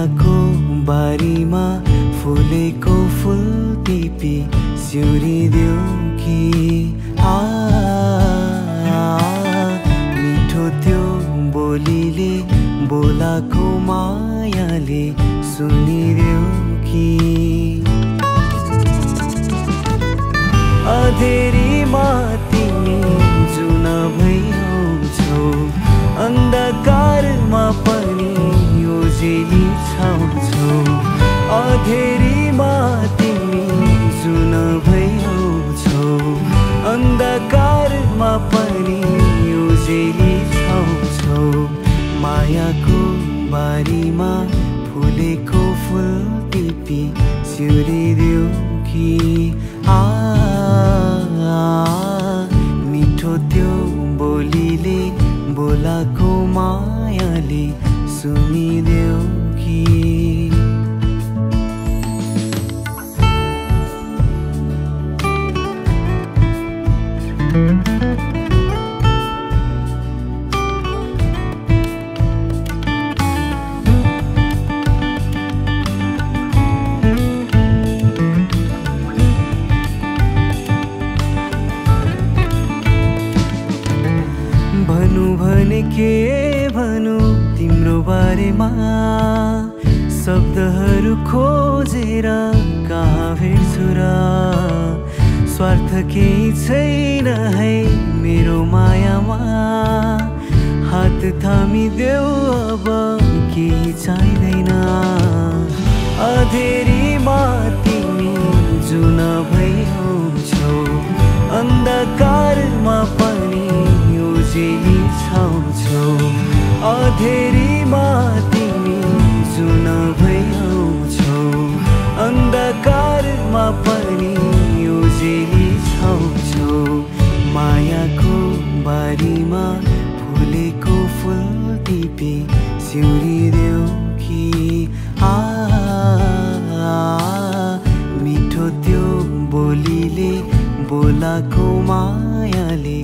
मायाको बारीमा फुलेको फुल टिपी सिउरिदेऊ कि मिठो त्यो बोलीले बोलाको मायाले सुनिदेऊ कि अधेरीमा तिमी जुन भइआउँछौ अन्धकारमा पनि उजेली छाउँछौ अधेरीमा तिमी जुन भइआउँछौ अन्धकारमा पनि उजेली छाउँछौ मायाको बारीमा फुलेको फुल टिपी सिउरिदेऊ कि मिठो त्यो बोलीले बोलाको मायाले सुनिदेऊ कि भनु भने के भनु तिम्रो बारेमा शब्दहरू खोजेर कहाँ भेट्छु र स्वार्थ केही छैन है मेरो मायामा हात थामिदेऊ अब केही चाहिँदैन अधेरीमा तिमी जुन भइआउँछौ अन्धकारमा पनि उजेली छाउँछौ अधेरीमा तिमी जुन भइआउँछौ अन्धकारमा पनि उजेली छाउँछौ मायाको बारीमा फुलेको फुल टिपी सिउरिदेऊ कि मिठो त्यो बोलीले बोलाको मायाले